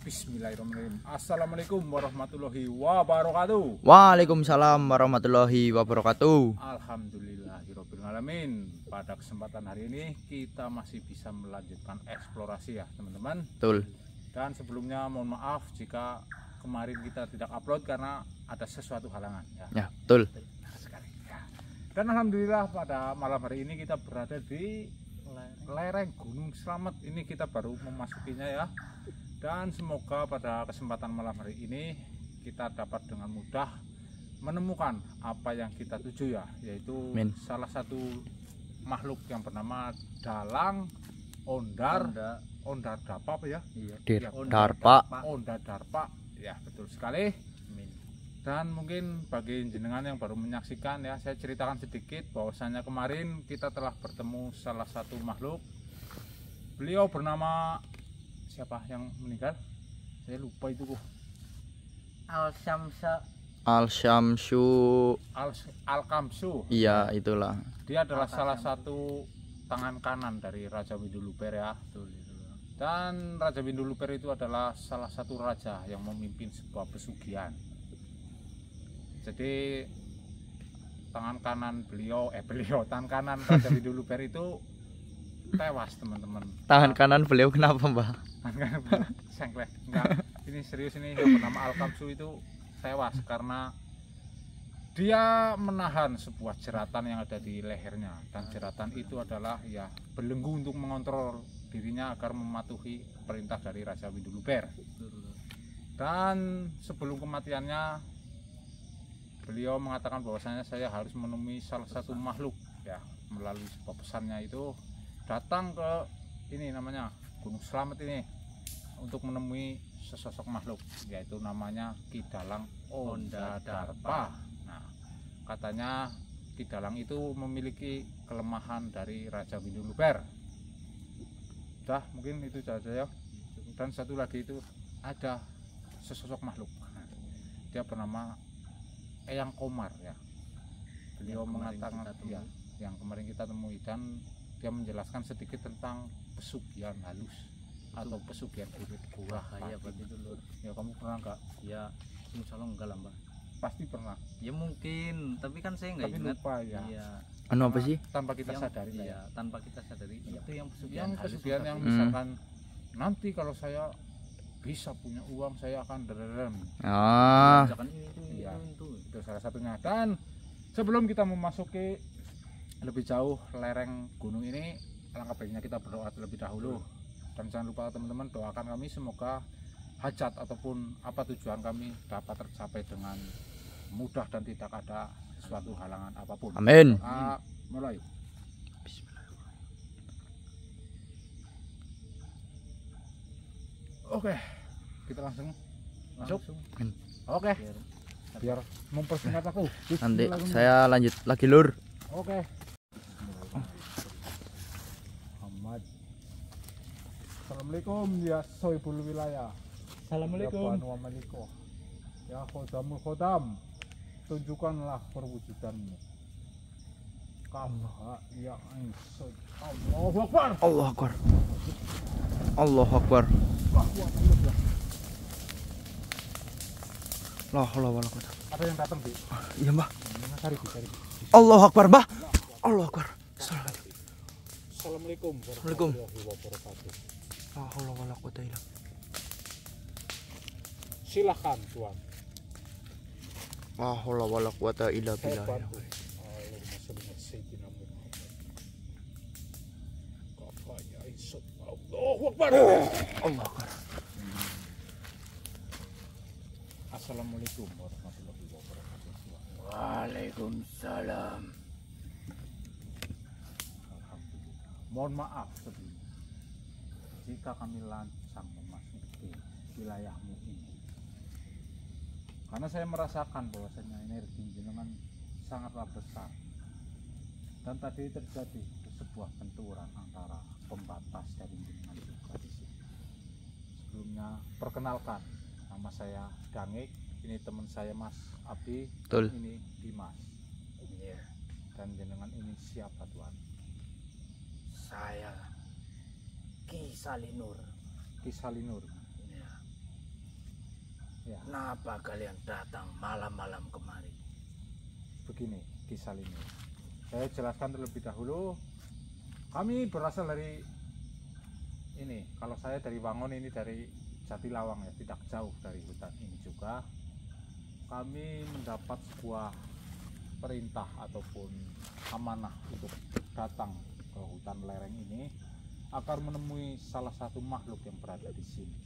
Bismillahirrahmanirrahim. Assalamualaikum warahmatullahi wabarakatuh. Waalaikumsalam warahmatullahi wabarakatuh. Alhamdulillahirobbilalamin. Pada kesempatan hari ini kita masih bisa melanjutkan eksplorasi ya teman-teman. Betul. Dan sebelumnya mohon maaf jika kemarin kita tidak upload karena ada sesuatu halangan ya. Ya, betul. Sekali ya. Dan alhamdulillah pada malam hari ini kita berada di lereng Gunung Slamet. Ini kita baru memasukinya ya. Dan semoga pada kesempatan malam hari ini kita dapat dengan mudah menemukan apa yang kita tuju ya, yaitu salah satu makhluk yang bernama dalang ondar darpa apa ya? Darpa. Ondar darpa ya, betul sekali. Dan mungkin bagi jenengan yang baru menyaksikan ya, saya ceritakan sedikit bahwasanya kemarin kita telah bertemu salah satu makhluk. Beliau bernama siapa yang meninggal? Saya lupa itu kok. Al-Kamsu. Iya, itulah. Dia adalah salah satu tangan kanan dari Raja Winduluper ya. Dan Raja Winduluper itu adalah salah satu raja yang memimpin sebuah pesugihan. Jadi tangan kanan tangan kanan Raja Winduluper itu tewas teman-teman. Tangan kanan beliau kenapa, Mbak? Sengklek. Enggak, ini serius, ini yang bernama Al-Kamsu itu tewas karena dia menahan sebuah jeratan yang ada di lehernya, dan jeratan itu adalah ya belenggu untuk mengontrol dirinya agar mematuhi perintah dari Raja Winduluper. Dan sebelum kematiannya beliau mengatakan bahwasanya saya harus menemui salah satu makhluk ya, melalui sebuah pesannya itu datang ke ini namanya Gunung Slamet ini untuk menemui sesosok makhluk, yaitu namanya Ki Dalang Ondar Darpa. Nah, katanya Ki Dalang itu memiliki kelemahan dari Raja Winduluper. Udah, mungkin itu saja ya. Dan satu lagi itu ada sesosok makhluk. Dia bernama Eyang Komar ya. Beliau mengatakan ya, yang kemarin kita temui, dan dia menjelaskan sedikit tentang pesugihan halus atau pesugihan gurah kayak begitu lur. Ya, kamu pernah nggak? Ya, insya Allah enggak lah Mbak. Pasti pernah. Ya mungkin, tapi kan saya nggak ingat. Lupa ya. Iya. Anu apa sih? Tanpa kita sadari. Iya, tanpa kita sadari. Ya. Itu yang pesugihan yang misalkan nanti kalau saya bisa punya uang saya akan derem. Itu salah satunya. Dan sebelum kita memasuki lebih jauh lereng gunung ini, alangkah baiknya kita berdoa terlebih dahulu. Dan jangan lupa teman-teman, doakan kami semoga hajat ataupun apa tujuan kami dapat tercapai dengan mudah dan tidak ada suatu halangan apapun. Amin. Mulai. Oke, kita langsung masuk. Oke. Biar mempersingkat aku. Nanti saya lanjut lagi lur. Oke. Muhammad. Assalamualaikum ya sohibul wilayah. Assalamualaikum. Ya khodamul khodam, tunjukkanlah perwujudanmu. Kama ya insud. Allahu Akbar. Allahu Akbar. Allahu Akbar. La haula wala quwwata. Ada yang datang, Bi? Iya, Mbak. Cari. Allahu Akbar, Mbak. Allahu Akbar. Assalamualaikum warahmatullahi wabarakatuh. La haula wala quwwata illa billah. Silakan, Tuan. La haula wala quwwata illa billah. Allahu Akbar. Allahu Akbar. Assalamualaikum warahmatullahi wabarakatuh. Waalaikumsalam. Alhamdulillah. Mohon maaf sebelumnya jika kami lancang memasuki wilayahmu ini, karena saya merasakan bahwasanya energi jenengan sangatlah besar, dan tadi terjadi sebuah benturan antara pembatas dari jenengan juga di sini. Sebelumnya perkenalkan, nama saya Dangik, ini teman saya Mas Abdi. Betul. Ini Dimas. Iya. Dan jenengan ini siapa, Tuan? Saya Ki Salinur. Ki Salinur. Ya. Ya, Kenapa kalian datang malam-malam kemari? begini kisah ini. Saya jelaskan terlebih dahulu. Kami berasal dari ini. Kalau saya dari Wangon, ini dari Jatilawang ya, tidak jauh dari hutan ini juga. Kami mendapat sebuah perintah ataupun amanah untuk datang ke hutan lereng ini agar menemui salah satu makhluk yang berada di sini.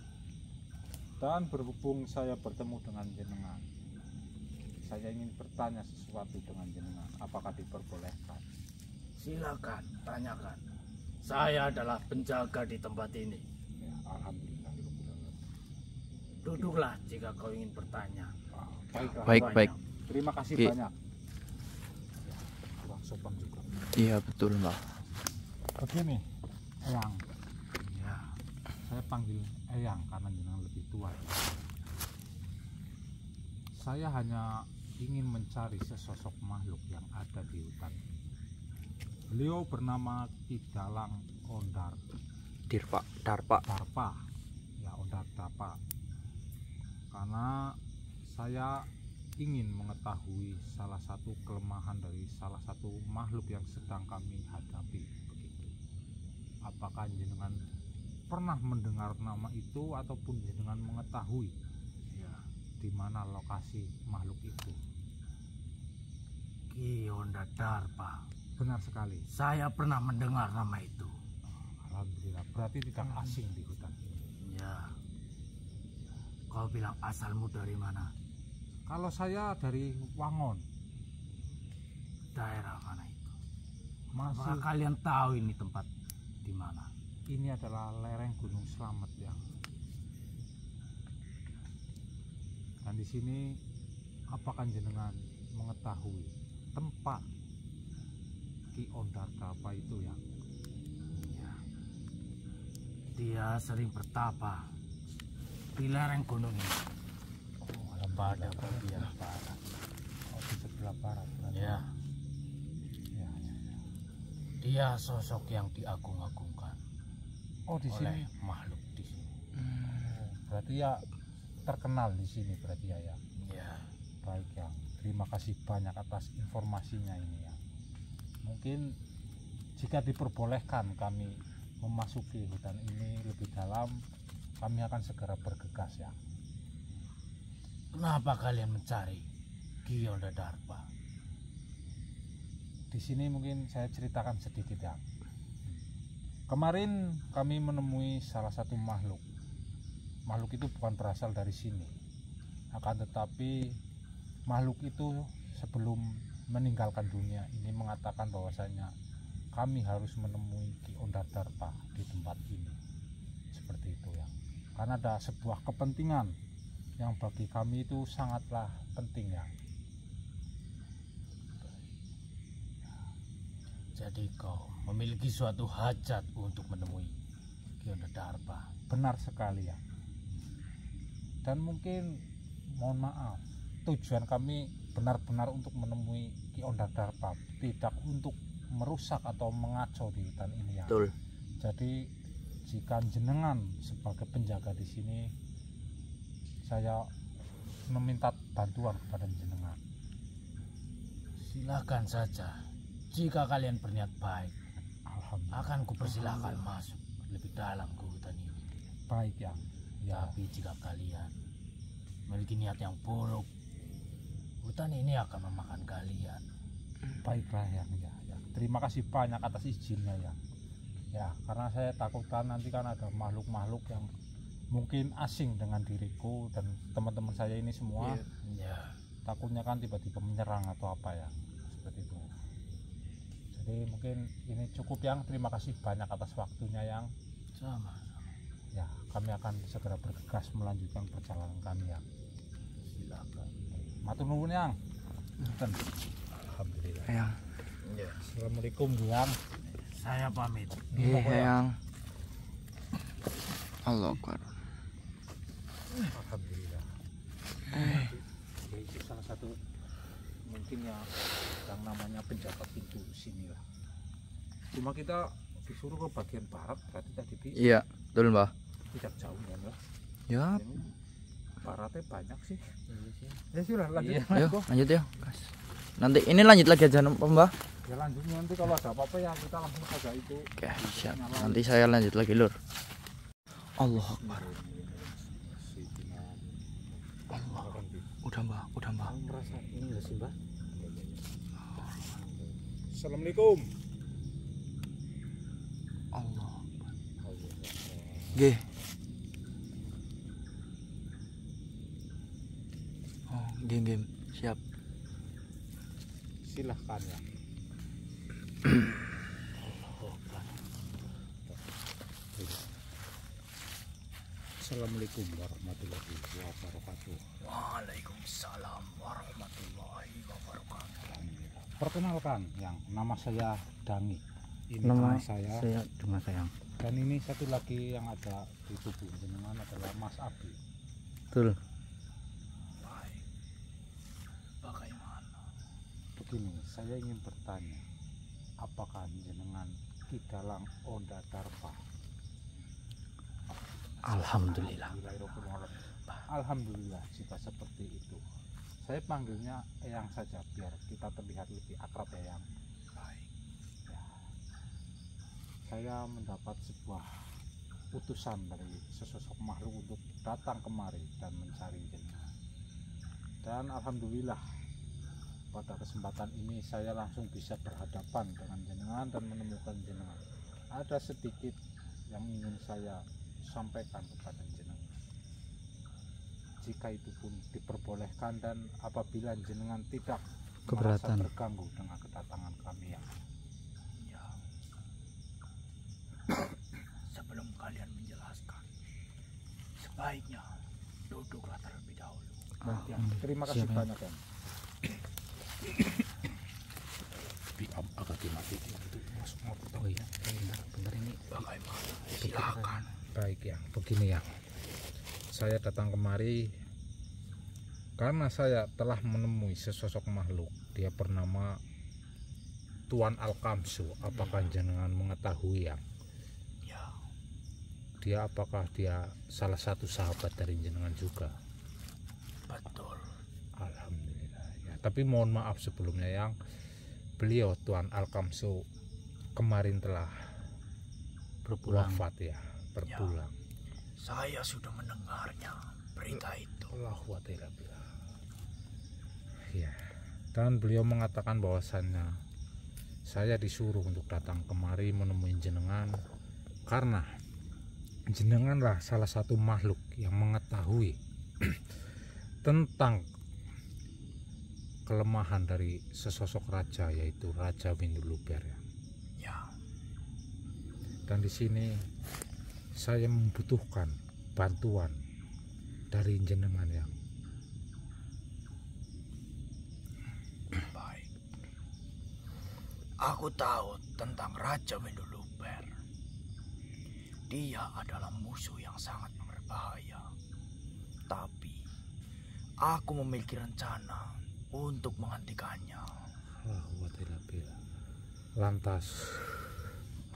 Dan berhubung saya bertemu dengan jenengan, saya ingin bertanya sesuatu dengan jenengan. Apakah diperbolehkan? Silakan, tanyakan. Saya adalah penjaga di tempat ini. Ya, alhamdulillah. Duduklah jika kau ingin bertanya. Baiklah. Baik, Banyak. baik. Terima kasih Ki. banyak. Ya, kurang sopan juga. Iya betul Mbah. Begini, Eyang. Ya, Saya panggil Eyang karena jenengan lebih tua. Saya hanya ingin mencari sesosok makhluk yang ada di hutan. Beliau bernama Ki Dalang Ondar Darpa. Darpa. Ya, Ondar Darpa. Karena saya ingin mengetahui salah satu kelemahan dari salah satu makhluk yang sedang kami hadapi. Begitu. Apakah jenengan pernah mendengar nama itu ataupun jenengan mengetahui ya. di mana lokasi makhluk itu? Ki Honda Darpa. Benar sekali. Saya pernah mendengar nama itu. Alhamdulillah, berarti tidak asing di hutan ini. Ya. Kau bilang asalmu dari mana? Kalau saya dari Wangon, Daerah mana itu? masih Apakah kalian tahu ini tempat di mana? ini adalah lereng Gunung Slamet ya. Dan di sini apakah jenengan mengetahui tempat Ki Ondar Darpa itu ya? Ya. Dia sering bertapa di lereng gunung ini. Pada bagian barat. Oh, di sebelah barat berarti. Ya, Ya, ya, ya. dia sosok yang diagung-agungkan Oh, di oleh sini. makhluk di sini. Oh, berarti ya terkenal di sini berarti ya, ya. Ya, Baik ya. Terima kasih banyak atas informasinya ini ya. Mungkin jika diperbolehkan kami memasuki hutan ini lebih dalam, kami akan segera bergegas ya. kenapa kalian mencari Ki Honda Darpa? Di sini mungkin saya ceritakan sedikit ya. Kemarin kami menemui salah satu makhluk. Makhluk itu bukan berasal dari sini. Akan tetapi makhluk itu sebelum meninggalkan dunia ini mengatakan bahwasanya kami harus menemui Ki Ondar Darpa di tempat ini. Seperti itu ya. Karena ada sebuah kepentingan yang bagi kami itu sangatlah penting ya. Jadi kau memiliki suatu hajat untuk menemui Ki Honda Darpa. Benar sekali ya. Dan mungkin mohon maaf, tujuan kami benar-benar untuk menemui Ki Ondar Darpa, tidak untuk merusak atau mengacau di hutan ini ya. Betul. Jadi jika jenengan sebagai penjaga di sini, saya meminta bantuan kepada jenengan. Silakan saja. Jika kalian berniat baik, Alhamdulillah. akan kupersilahkan masuk lebih dalam ke hutan ini. Baik ya. Ya, Tapi jika kalian memiliki niat yang buruk, hutan ini akan memakan kalian. baiklah ya, ya. Terima kasih banyak atas izinnya ya. Ya, karena saya takutkan nanti kan ada makhluk-makhluk yang mungkin asing dengan diriku dan teman-teman saya ini semua. Ya, Takutnya kan tiba-tiba menyerang atau apa ya, seperti itu. Jadi mungkin ini cukup yang. Terima kasih banyak atas waktunya yang. sama. Ya, kami akan segera bergegas melanjutkan perjalanan kami ya. Silakan. Matur nuwun yang. Alhamdulillah. Eyang. Ya. Assalamualaikum Bu Yang. Saya pamit. Iya Eyang. Allah Akbar. Alhamdulillah. Ya, itu salah satu mungkin ya yang namanya penjaga pintu sini lah. Cuma kita disuruh ke bagian barat, berarti tadi Iya betul Mbah. tidak jauh ya Mbak. Ya baratnya banyak sih. Ya sudah lanjut. Iya. Ayo, Mas, Bro. lanjut ya. Mas. Nanti ini lanjut lagi aja Mbak. Ya lanjut nanti kalau ada apa-apa ya kita langsung saja itu. Oke, siap. Nanti saya lanjut lagi, Lur. Allah Akbar. Allah. Udah, Mbak. Udah, Mbak. Merasa ini enggak sih, Mbak? Assalamualaikum. Allah. Nggih. Oh, nggih. Siap. Silahkan ya. Assalamualaikum warahmatullahi wabarakatuh. Waalaikumsalam warahmatullahi wabarakatuh. Perkenalkan, yang nama saya Dangi. Ini Nama teman saya cuma sayang. dan ini satu lagi yang ada di tubuh jenengan adalah Mas Abi. Betul. Bagaimana? Begini, saya ingin bertanya, apakah jenengan Ki Dalang Onda Darpa? Alhamdulillah. Alhamdulillah jika seperti itu. Saya panggilnya Eyang saja biar kita terlihat lebih akrab ya, Yang. Ya. Saya mendapat sebuah utusan dari sesosok makhluk untuk datang kemari dan mencari jenengan. Dan alhamdulillah pada kesempatan ini saya langsung bisa berhadapan dengan jenengan dan menemukan jenengan. Ada sedikit yang ingin saya sampaikan kepada jenengan. Jika itu pun diperbolehkan dan apabila jenengan tidak merasa Keberatan. terganggu dengan kedatangan kami yang Ya. Sebelum kalian menjelaskan, sebaiknya duduklah terlebih dahulu. ya, terima kasih siap, ya. banyak kan. Agak dimati itu masuk motor. Oh iya, bentar ini. Bagaimana? Silakan. Baik ya, begini ya. Saya datang kemari karena saya telah menemui sesosok makhluk. Dia bernama Tuan Alkamsu. Apakah jenengan mengetahui yang? Ya, Dia apakah dia salah satu sahabat dari jenengan juga? betul. Alhamdulillah ya. Tapi mohon maaf sebelumnya yang beliau Tuan Alkamsu kemarin telah Berpulang. wafat ya, berpulang. Saya sudah mendengarnya berita itu. Allahu Akbar. Ya. Dan beliau mengatakan bahwasannya saya disuruh untuk datang kemari menemui jenengan karena jenenganlah salah satu makhluk yang mengetahui tentang kelemahan dari sesosok raja, yaitu Raja Winduluber ya. Ya, Dan di sini saya membutuhkan bantuan dari jenengan yang baik. Aku tahu tentang Raja Winduluber. Dia adalah musuh yang sangat berbahaya. Tapi aku memiliki rencana untuk menghentikannya. Allahu Akbar. Lantas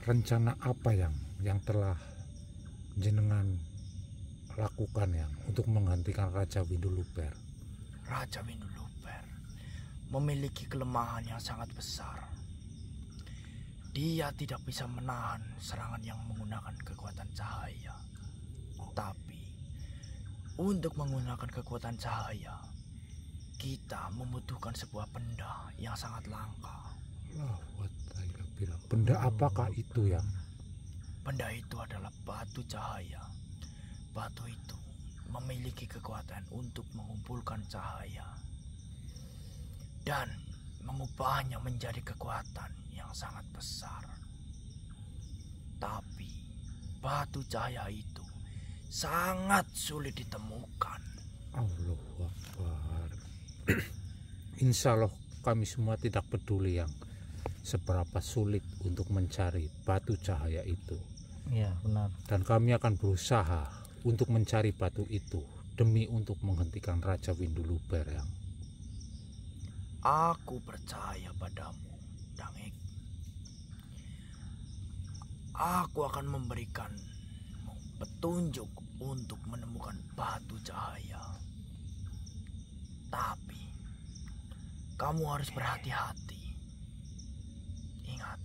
rencana apa yang telah jenengan lakukan yang untuk menghentikan Raja Winduluber? Raja Winduluber memiliki kelemahan yang sangat besar. Dia tidak bisa menahan serangan yang menggunakan kekuatan cahaya. Tapi untuk menggunakan kekuatan cahaya, kita membutuhkan sebuah benda yang sangat langka. Allahu Akbar. Benda apakah itu yang? Benda itu adalah batu cahaya. Batu itu memiliki kekuatan untuk mengumpulkan cahaya dan mengubahnya menjadi kekuatan yang sangat besar. Tapi batu cahaya itu sangat sulit ditemukan. Allahu Akbar. Insya Allah kami semua tidak peduli yang seberapa sulit untuk mencari batu cahaya itu. Iya, benar. Dan kami akan berusaha untuk mencari batu itu demi untuk menghentikan Raja Winduluber yang. Aku percaya padamu, Dangek. Aku akan memberikan petunjuk untuk menemukan batu cahaya. Tapi kamu harus berhati-hati. Ingat,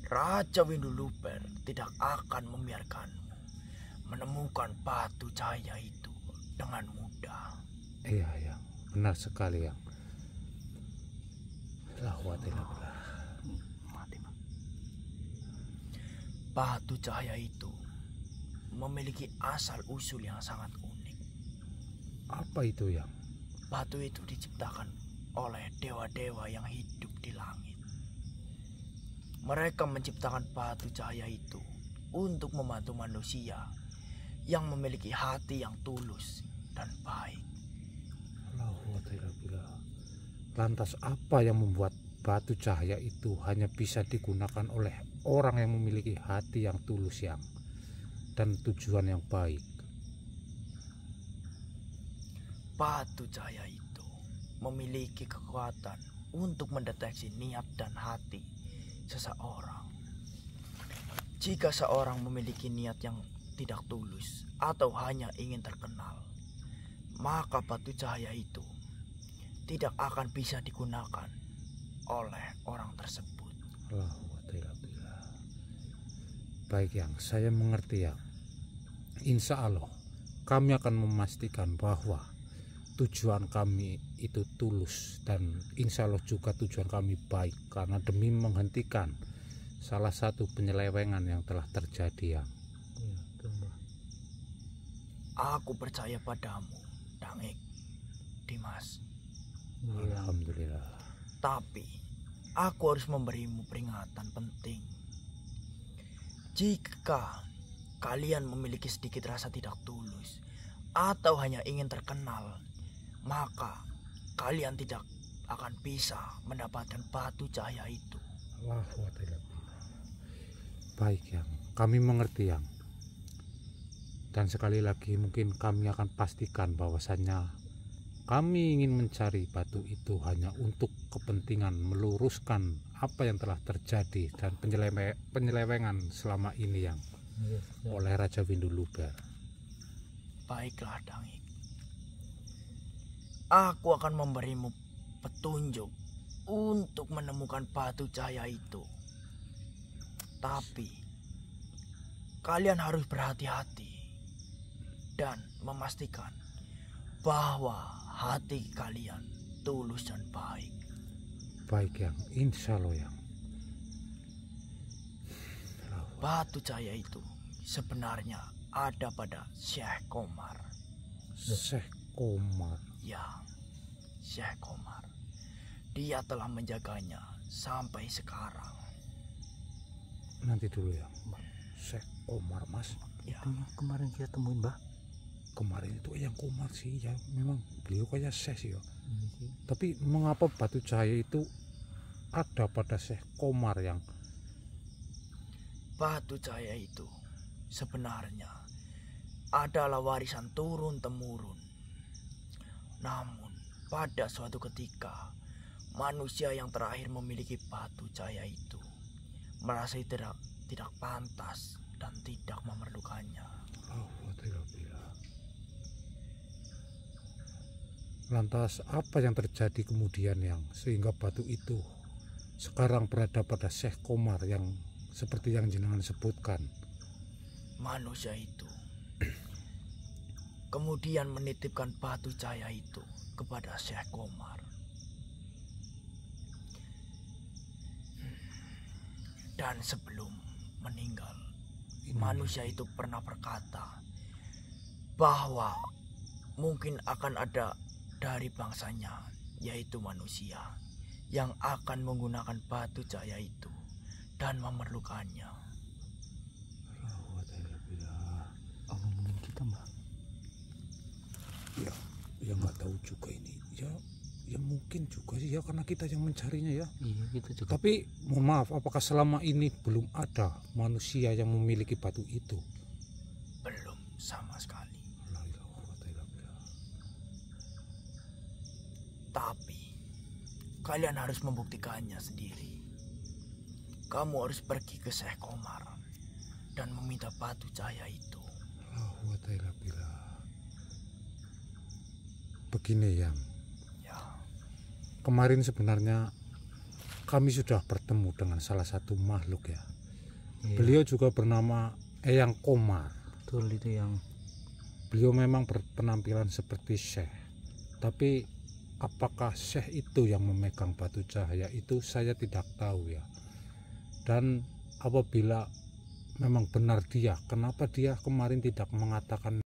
Raja Winduluper tidak akan membiarkanmu menemukan batu cahaya itu dengan mudah. Iya, Yang. Benar sekali, Yang. La quwata illa billah. Mati, Pak. Batu cahaya itu memiliki asal-usul yang sangat unik. Apa itu, Yang? Batu itu diciptakan oleh dewa-dewa yang hidup di langit. Mereka menciptakan batu cahaya itu untuk membantu manusia yang memiliki hati yang tulus dan baik. La quwata illa billah. Lantas apa yang membuat batu cahaya itu hanya bisa digunakan oleh orang yang memiliki hati yang tulus, Yang, dan tujuan yang baik? Batu cahaya itu memiliki kekuatan untuk mendeteksi niat dan hati seseorang. Jika seorang memiliki niat yang tidak tulus atau hanya ingin terkenal, maka batu cahaya itu tidak akan bisa digunakan oleh orang tersebut. La quwata illa billah. Baik, Yang, saya mengerti, Yang. Insya Allah kami akan memastikan bahwa tujuan kami itu tulus, dan insya Allah juga tujuan kami baik, karena demi menghentikan salah satu penyelewengan yang telah terjadi, Yang. Aku percaya padamu, Dangik, Dimas. Alhamdulillah. Tapi aku harus memberimu peringatan penting. Jika kalian memiliki sedikit rasa tidak tulus atau hanya ingin terkenal, maka kalian tidak akan bisa mendapatkan batu cahaya itu. La quwata illa billah. Baik, Yang, kami mengerti, Yang. Dan sekali lagi mungkin kami akan pastikan bahwasannya kami ingin mencari batu itu hanya untuk kepentingan meluruskan apa yang telah terjadi dan penyelewengan selama ini, Yang, oleh Raja Winduluper. Baiklah, Dangik. Aku akan memberimu petunjuk untuk menemukan batu cahaya itu. Tapi kalian harus berhati-hati dan memastikan bahwa hati kalian tulus dan baik. Baik, Yang, insya Allah, Yang. Batu cahaya itu sebenarnya ada pada Syekh Komar. Syekh Komar. Ya, Syekh Komar. Dia telah menjaganya sampai sekarang. Nanti dulu, Yang. Syekh Komar, Mas. Ya, Itu yang kemarin kita temuin, Mbah. Kemarin itu yang Komar sih, ya memang beliau kayak Syekh sih, ya. Tapi mengapa batu cahaya itu ada pada Syekh Komar, Yang? batu cahaya itu sebenarnya adalah warisan turun-temurun. Namun pada suatu ketika manusia yang terakhir memiliki batu cahaya itu merasa tidak pantas dan tidak memerlukannya. Lantas apa yang terjadi kemudian, Yang, sehingga batu itu sekarang berada pada Syekh Komar yang seperti yang jenengan sebutkan? Manusia itu kemudian menitipkan batu cahaya itu kepada Syekh Komar. Dan sebelum meninggal, manusia itu pernah berkata bahwa mungkin akan ada dari bangsanya, yaitu manusia, yang akan menggunakan batu cahaya itu dan memerlukannya. Allah mungkin kita, Mbak. Ya nggak tahu juga ini. Ya mungkin juga sih, ya, karena kita yang mencarinya, ya. Iya, kita juga. Tapi mohon maaf, apakah selama ini belum ada manusia yang memiliki batu itu? Belum sama sekali. Tapi kalian harus membuktikannya sendiri. Kamu harus pergi ke Syekh Komar dan meminta batu cahaya itu. begini yang Ya, kemarin sebenarnya kami sudah bertemu dengan salah satu makhluk ya. Iya, Beliau juga bernama Eyang Komar. betul itu yang Beliau memang berpenampilan seperti syekh, tapi apakah syekh itu yang memegang batu cahaya itu saya tidak tahu ya. Dan apabila memang benar dia, kenapa dia kemarin tidak mengatakan